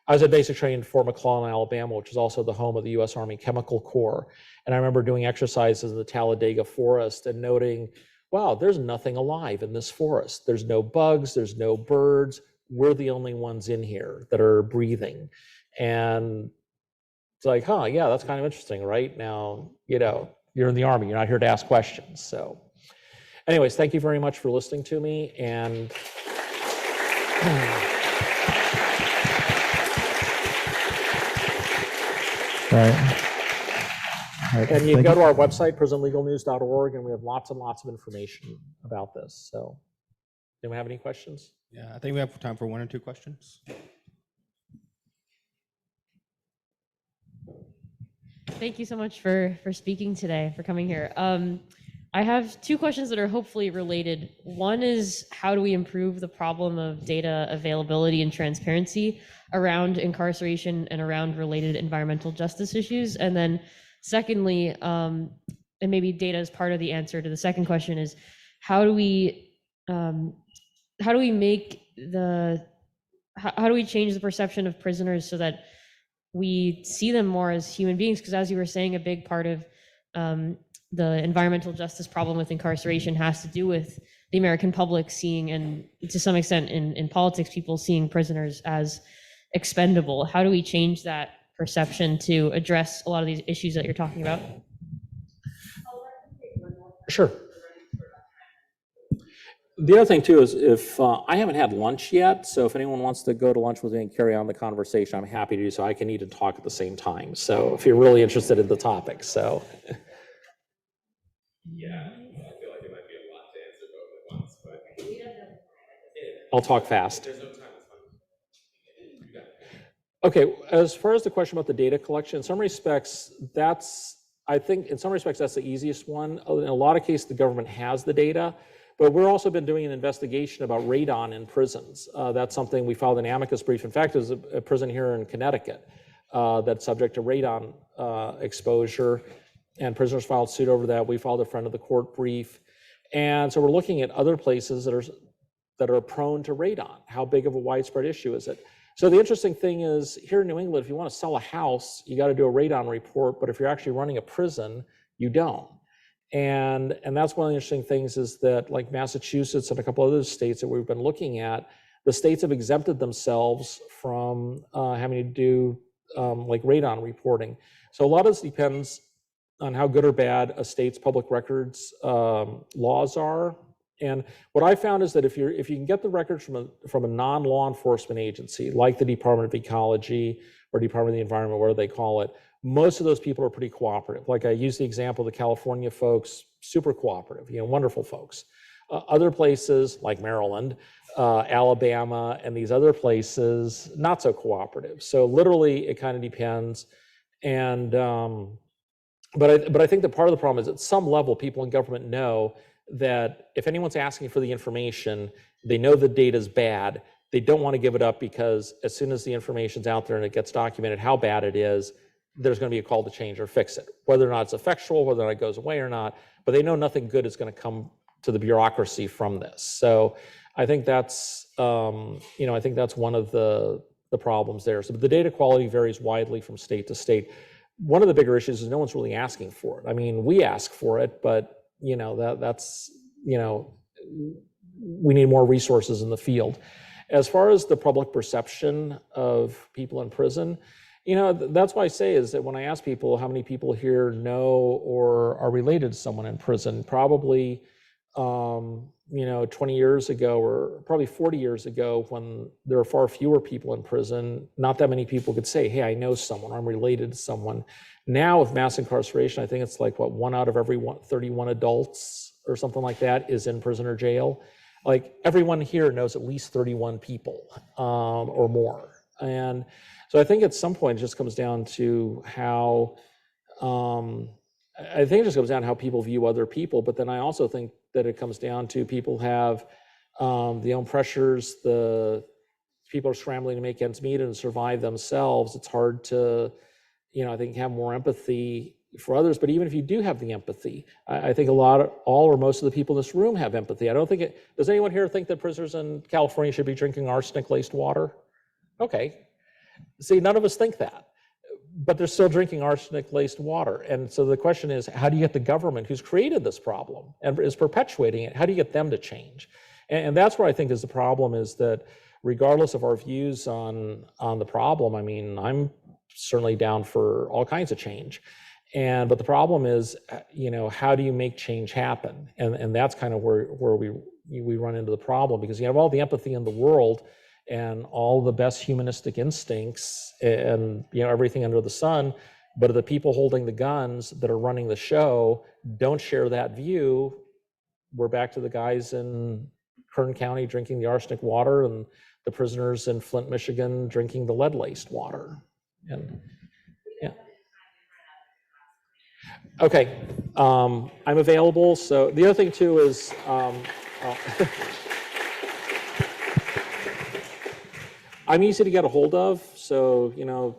I was at basic training in Fort McClellan, Alabama, which is also the home of the U.S. Army Chemical Corps. And I remember doing exercises in the Talladega Forest and noting, wow, there's nothing alive in this forest. There's no bugs, there's no birds. We're the only ones in here that are breathing. And it's like, yeah, that's kind of interesting, right? Now, you're in the Army, you're not here to ask questions. So anyways, thank you very much for listening to me. And Right. and you can go to our website, prisonlegalnews.org, and we have lots and lots of information about this. So, anyone have any questions? Yeah, I think we have time for one or two questions. Thank you so much for speaking today, for coming here. I have two questions that are hopefully related. One is, how do we improve the problem of data availability and transparency around incarceration and around related environmental justice issues? And then secondly, and maybe data is part of the answer to the second question, is how do we change the perception of prisoners so that we see them more as human beings? Because as you were saying, a big part of the environmental justice problem with incarceration has to do with the American public seeing, and to some extent in politics, people seeing prisoners as expendable. How do we change that perception to address a lot of these issues that you're talking about? Sure. The other thing too is if I haven't had lunch yet, so if anyone wants to go to lunch with me and carry on the conversation, I'm happy to do so. I can eat and talk at the same time. So if you're really interested in the topic, so. Yeah, I feel like it might be a lot to answer both at once, but I'll talk fast. There's no time. Okay, as far as the question about the data collection, in some respects, I think in some respects, that's the easiest one. In a lot of cases, the government has the data, but we've also been doing an investigation about radon in prisons. That's something we filed an amicus brief. In fact, there's a prison here in Connecticut that's subject to radon exposure, and prisoners filed suit over that. We filed a friend of the court brief. And so we're looking at other places that are prone to radon. How big of a widespread issue is it? So the interesting thing is, here in New England, if you want to sell a house, you got to do a radon report, but if you're actually running a prison, you don't. And that's one of the interesting things is that, like Massachusetts and a couple other states that we've been looking at, the states have exempted themselves from having to do like radon reporting. So a lot of this depends on how good or bad a state's public records laws are. And what I found is that if you can get the records from a non-law enforcement agency, like the Department of Ecology or Department of the Environment, whatever they call it, most of those people are pretty cooperative. Like I use the example of the California folks, super cooperative, wonderful folks. Other places like Maryland, Alabama, and these other places, not so cooperative. So literally, it kind of depends. And but I think that part of the problem is at some level, people in government know that if anyone's asking for the information, they know the data's bad. They don't want to give it up because as soon as the information's out there and it gets documented how bad it is, there's going to be a call to change or fix it, whether or not it's effectual, whether or not it goes away or not. But they know nothing good is going to come to the bureaucracy from this. So I think that's, I think that's one of the problems there. So the data quality varies widely from state to state. One of the bigger issues is no one's really asking for it. I mean, we ask for it, but that's we need more resources in the field. As far as the public perception of people in prison, that's why I say is that when I ask people how many people here know or are related to someone in prison, probably 20 years ago or probably 40 years ago, when there were far fewer people in prison, not that many people could say, hey, I know someone, I'm related to someone. Now with mass incarceration, I think it's like, what, 1 out of every 31 adults or something like that is in prison or jail. Like everyone here knows at least 31 people or more. And so I think at some point it just comes down to how, I think it just comes down to how people view other people, but then I also think that it comes down to people have the own pressures, the people are scrambling to make ends meet and survive themselves. It's hard to, I think, have more empathy for others. But even if you do have the empathy, I think all or most of the people in this room have empathy. I don't think does anyone here think that prisoners in California should be drinking arsenic-laced water? Okay. See, none of us think that, but they're still drinking arsenic-laced water. And so the question is, how do you get the government who's created this problem and is perpetuating it, how do you get them to change? And that's where I think is the problem, is that regardless of our views on the problem, I mean, I'm certainly down for all kinds of change. But the problem is, how do you make change happen? And that's kind of where we run into the problem, because you have all the empathy in the world and all the best humanistic instincts and everything under the sun, but the people holding the guns that are running the show don't share that view. We're back to the guys in Kern County drinking the arsenic water and the prisoners in Flint, Michigan drinking the lead-laced water. And yeah. Okay, I'm available. So the other thing too is, I'm easy to get a hold of. So,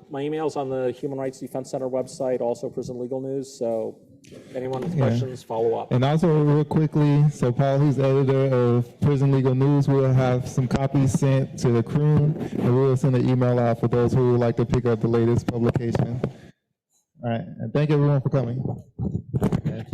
my email's on the Human Rights Defense Center website, also Prison Legal News. So if anyone has questions, follow up. And also real quickly, so Paul, who's editor of Prison Legal News, will have some copies sent to the crew, and we'll send an email out for those who would like to pick up the latest publication. All right, and thank everyone for coming. Okay.